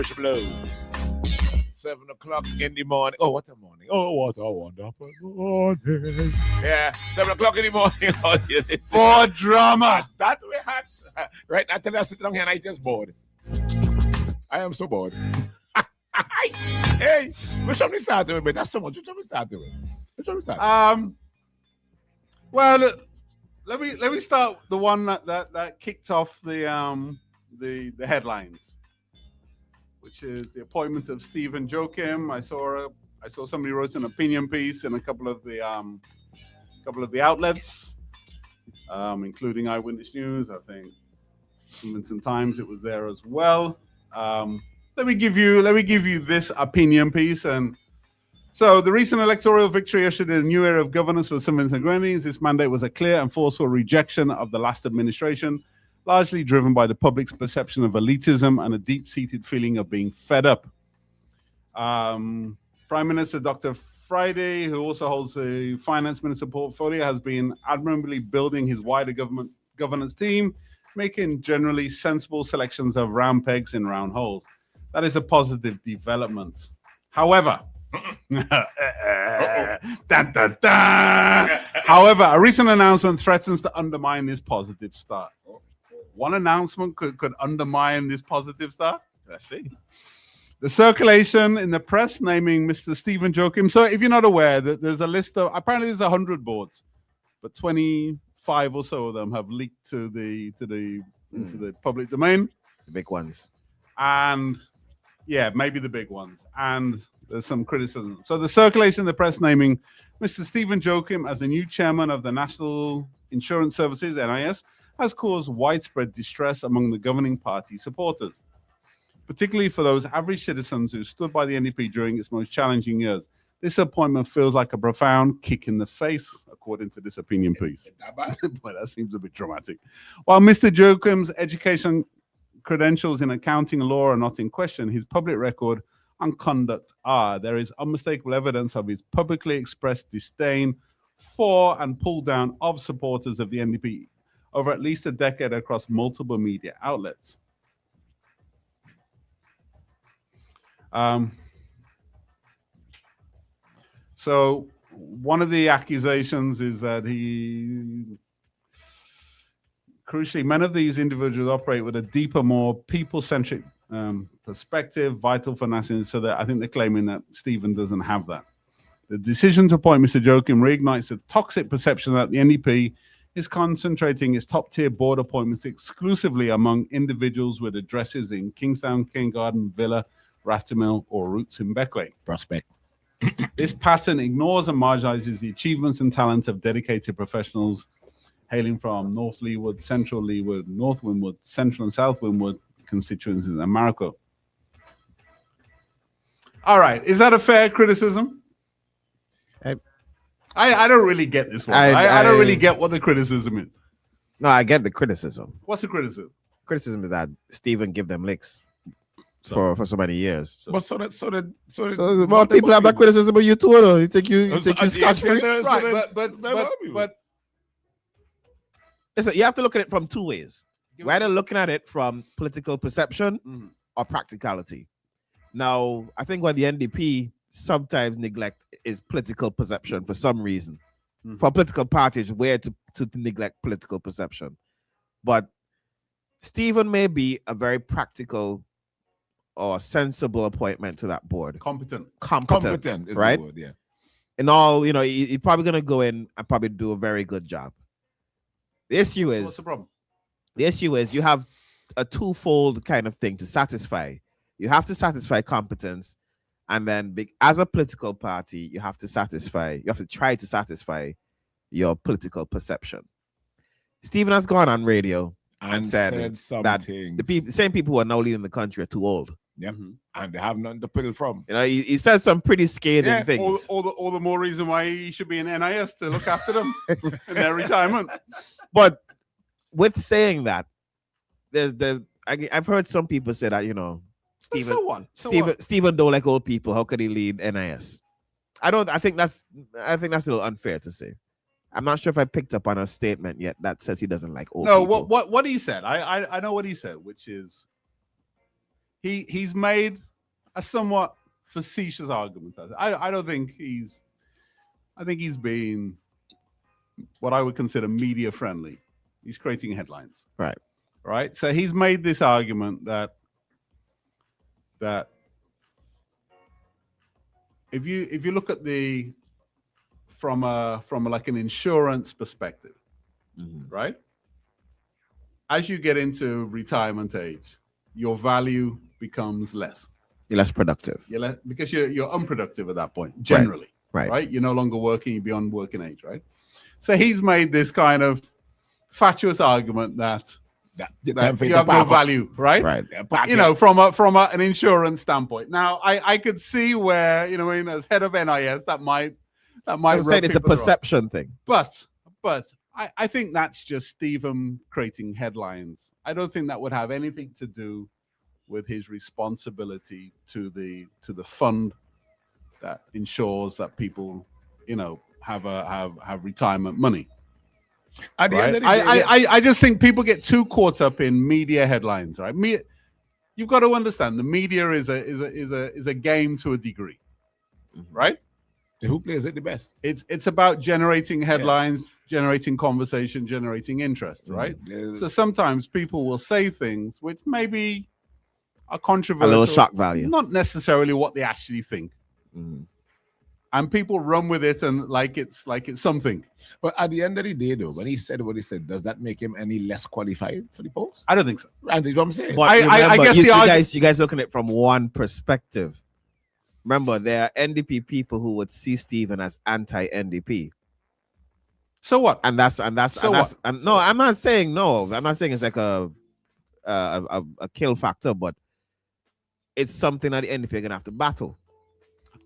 the blues. 7 o'clock in the morning. Oh, what a morning. Oh, what a wonderful morning. Yeah, 7 o'clock in the morning. For drama. That we had. Right now, tell me I sit down here and I just bored. I am so bored. Hey, which one we started with? But that's so much. Which one we started with? Well, let me start the one that kicked off the headlines, which is the appointment of Steven Joachim. I saw somebody wrote an opinion piece in a couple of the outlets, including Eyewitness News. I think some Vincent Times, it was there as well. Let me give you this opinion piece. And so the recent electoral victory ushered in a new era of governance for St. Vincent and Grenadines. This mandate was a clear and forceful rejection of the last administration, largely driven by the public's perception of elitism and a deep-seated feeling of being fed up. Prime Minister Dr. Friday, who also holds the finance minister portfolio, has been admirably building his wider governance team, making generally sensible selections of round pegs in round holes. That is a positive development. However, However, a recent announcement threatens to undermine this positive start. One announcement could undermine this positive start. Let's see. The circulation in the press naming Mr. Steven Joachim. So if you're not aware, that there's a list of, apparently there's 100 boards, but 25 or so of them have leaked into the public domain. The big ones. And yeah, maybe the big ones. And there's some criticism. So the circulation in the press naming Mr. Steven Joachim as the new chairman of the National Insurance Services, N.I.S, has caused widespread distress among the governing party supporters, particularly for those average citizens who stood by the NDP during its most challenging years. This appointment feels like a profound kick in the face, according to this opinion piece. But that seems a bit dramatic. While Mr. Joachim's education credentials in accounting and law are not in question, his public record and conduct are. There is unmistakable evidence of his publicly expressed disdain for and pull down of supporters of the NDP over at least a decade across multiple media outlets. So one of the accusations is that crucially, many of these individuals operate with a deeper, more people-centric perspective, vital for national. So that I think they're claiming that Stephen doesn't have that. The decision to appoint Mr. Joachim reignites the toxic perception that the NDP is concentrating its top-tier board appointments exclusively among individuals with addresses in Kingstown, King Garden, Villa, Rathmill, or roots in Beckway. Prospect. This pattern ignores and marginalizes the achievements and talent of dedicated professionals hailing from North Leeward, Central Leeward, North Windward, Central and South Windward constituencies in America. All right. Is that a fair criticism? I don't really get this one. I don't really get what the criticism is. No, I get the criticism. What's the criticism? Criticism is that Stephen give them licks for so many years. So well, people have that criticism of you too. Though. You think you scotch free, right? But listen, you have to look at it from two ways. We're either looking at it from political perception or practicality. Now, I think what the NDP sometimes neglect is political perception for some reason. For political parties, where to neglect political perception. But Stephen may be a very practical or sensible appointment to that board. Competent is right? The word, yeah. In all, he's probably going to go in and probably do a very good job. The issue is, what's the problem? The issue is you have a twofold kind of thing to satisfy. You have to satisfy competence, and then as a political party, you have to try to satisfy your political perception. Stephen has gone on radio and said that the same people who are now leading the country are too old. Yeah, and they have nothing to pull from. He said some pretty scathing things. All the more reason why he should be in NIS to look after them in their retirement. But with saying that, I've heard some people say that Stephen don't like old people. How could he lead NIS? I think that's a little unfair to say. I'm not sure if I picked up on a statement yet that says he doesn't like old people. No, what he said. I know what he said, which is he's made a somewhat facetious argument. I don't think I think he's being what I would consider media friendly. He's creating headlines. Right. So he's made this argument that if you look at the from like an insurance perspective, right? As you get into retirement age, your value becomes less. You're less productive. Because you're unproductive at that point, generally. Right. You're no longer working, you're beyond working age, right? So he's made this kind of fatuous argument that you have no value, right? From an insurance standpoint. Now, I could see where, as head of NIS, that might I'm saying it's a perception thing. But I think that's just Steven creating headlines. I don't think that would have anything to do with his responsibility to the fund that ensures that people, have retirement money. At the end of the day, I just think people get too caught up in media headlines, right? You've got to understand the media is a game to a degree, right? Who plays it the best? It's about generating headlines, generating conversation, generating interest, right? So sometimes people will say things which maybe are controversial, a little shock value, not necessarily what they actually think. And people run with it and like it's something. But at the end of the day, though, when he said what he said, does that make him any less qualified for the post? I don't think so. And that's what I'm saying. But I guess you guys looking at it from one perspective. Remember, there are NDP people who would see Steven as anti-NDP. So what? I'm not saying no. I'm not saying it's like a kill factor, but it's something that the NDP are gonna have to battle.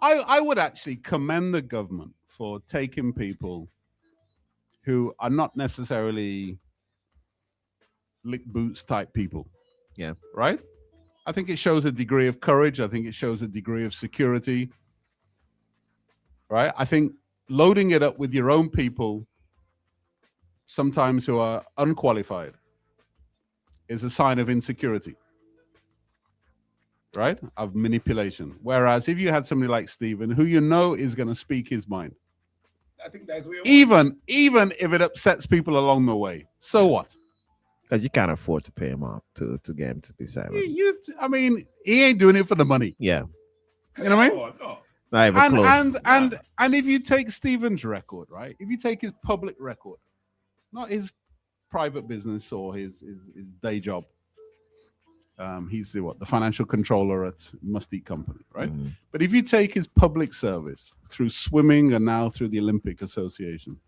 I would actually commend the government for taking people who are not necessarily lick boots type people. Yeah. Right? I think it shows a degree of courage. I think it shows a degree of security. Right? I think loading it up with your own people, sometimes who are unqualified, is a sign of insecurity. Right? Of manipulation. Whereas if you had somebody like Steven, who is going to speak his mind, I think that's where even if it upsets people along the way, so what? Because you can't afford to pay him off to get him to be silent. He ain't doing it for the money. Yeah. You know what I mean? No. Not even close. And if you take Steven's record, right? If you take his public record, not his private business or his day job. He's the financial controller at Must Eat Company, right? But if you take his public service through swimming and now through the Olympic Association,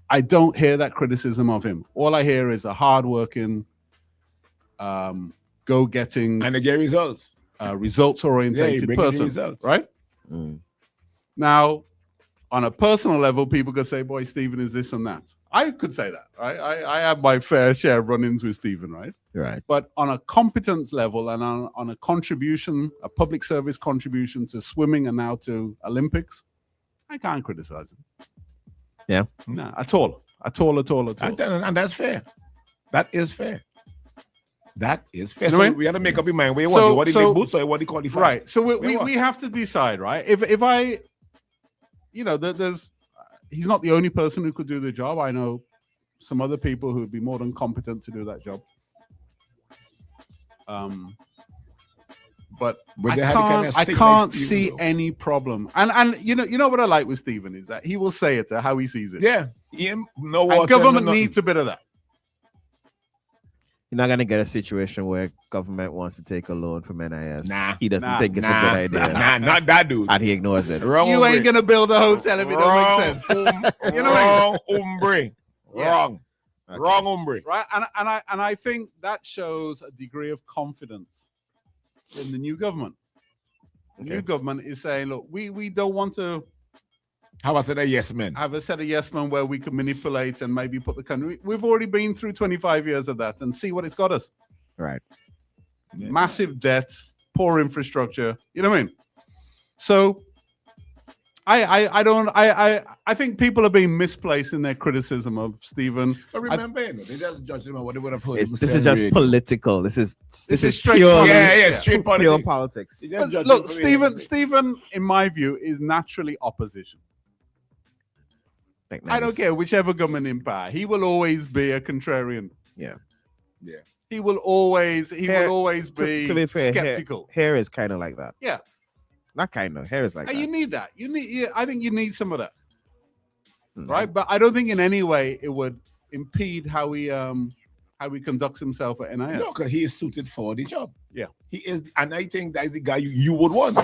I don't hear that criticism of him. All I hear is a hardworking, go-getting, and they get results, results-orientated person, right? Now, on a personal level, people could say, "Boy, Steven is this and that." I could say that, right? I have my fair share of run-ins with Steven, right? Right. But on a competence level and on a contribution, a public service contribution to swimming and now to Olympics, I can't criticize him. Yeah. No, at all. And that's fair. That is fair. That is fair. You know So what I mean? we have to make up your mind where you want. What do you boots or what do you qualify? Right. So we have to decide, right? If I, there's, he's not the only person who could do the job. I know some other people who would be more than competent to do that job. But I can't see any problem. And you know what I like with Steven is that he will say it to how he sees it. Yeah. And government needs a bit of that. You're not gonna get a situation where government wants to take a loan from NIS. Nah. He doesn't think it's a good idea. Nah, not that dude. And he ignores it. You ain't gonna build a hotel if it don't make sense. Wrong hombre. Wrong. Okay. Wrong hombre. Right. And I think that shows a degree of confidence in the new government. The new government is saying, look, we don't want to How about a yes men? have a set of yes men where we can manipulate and maybe put the country. We've already been through 25 years of that and see what it's got us. Right. Massive debt, poor infrastructure. You know what I mean? So I think people are being misplaced in their criticism of Stephen. But remember, they just judge him on what they would have heard. This is just political. This is straight pure, straight pure politics. politics. Look, Stephen, in my view, is naturally opposition. I don't care whichever government in power. He will always be a contrarian. Yeah. He will always be to be fair, skeptical. Hair is kind of like that. Yeah. Not kind of. Hair is like that. You need that. I think you need some of that. Right? But I don't think in any way it would impede how he conducts himself at NIS. No, because he is suited for the job. Yeah. He is, and I think that's the guy you would want.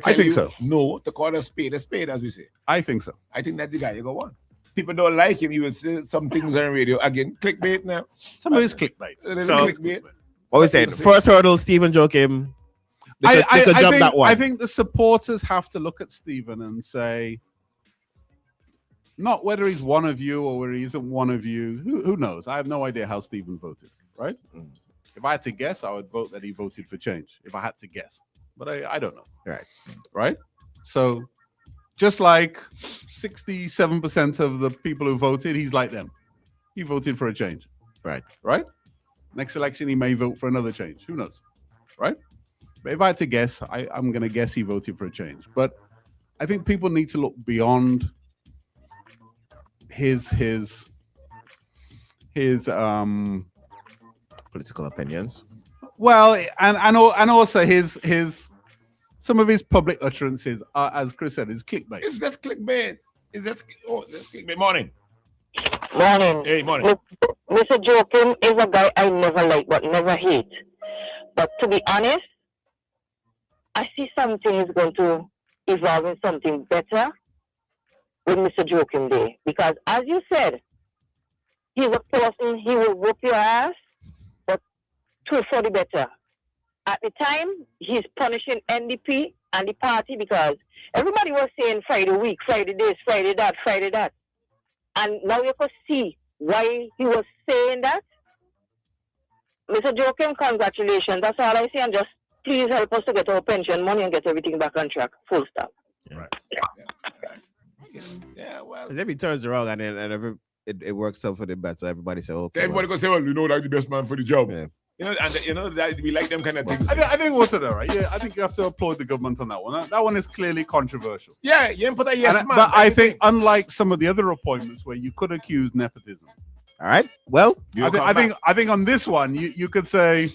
I think so. No, to call a spade, as we say. I think so. I think that's the guy you go want. People don't like him. You will say some things on radio. Again, clickbait now. Some of his clickbait. So clickbait. What we saying? First hurdle, Steven Joachim. I think the supporters have to look at Steven and say, not whether he's one of you or whether he isn't one of you. Who knows? I have no idea how Steven voted, right? If I had to guess, I would vote that he voted for change. If I had to guess. But I don't know. Right? So just like 67% of the people who voted, he's like them. He voted for a change. Right? Next election, he may vote for another change. Who knows? Right? But if I had to guess, I'm going to guess he voted for a change. But I think people need to look beyond his political opinions. Well, and also his some of his public utterances are, as Chris said, is clickbait. It's just clickbait. That's clickbait. Morning. Hey, morning. Mr. Joachim is a guy I never like but never hate. But to be honest, I see something is going to evolve in something better with Mr. Joachim there. Because as you said, he's a person, he will whoop your ass, but for the better. At the time, he's punishing NDP and the party because everybody was saying Friday week, Friday this, Friday that, Friday that. And now you could see why he was saying that. Mr. Joachim, congratulations. That's all I say. And just please help us to get our pension money and get everything back on track. Full stop. Right. Yeah, well. Because if he turns around and it works out for the better, everybody say, okay. Everybody gonna say, well, that's the best man for the job. Yeah. That we like them kind of things. I think also that, right? Yeah, I think you have to applaud the government on that one. That one is clearly controversial. Yeah, you put a yes, man. But I think, unlike some of the other appointments where you could accuse nepotism. All right. Well, I think on this one you could say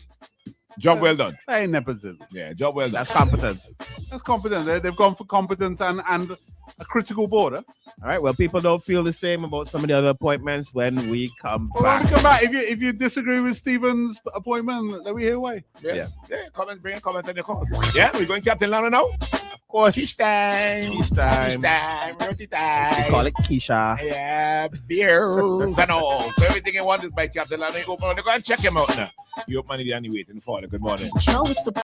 job well done. That ain't nepotism. Yeah, job well done. That's competence. That's competence. They've gone for competence and a critical border. All right. Well, people don't feel the same about some of the other appointments when we come back. When we come back, if you disagree with Steven's appointment, then we hear away. Yeah. Bring a comment on your comments. Yeah, we're going Captain Lana now. Of course. Quiche time. Roti time. We call it Keisha. Yeah, beers and all. So everything you want is by Captain Lana. You go and check him out now. You up money there and you waiting for it. Good morning.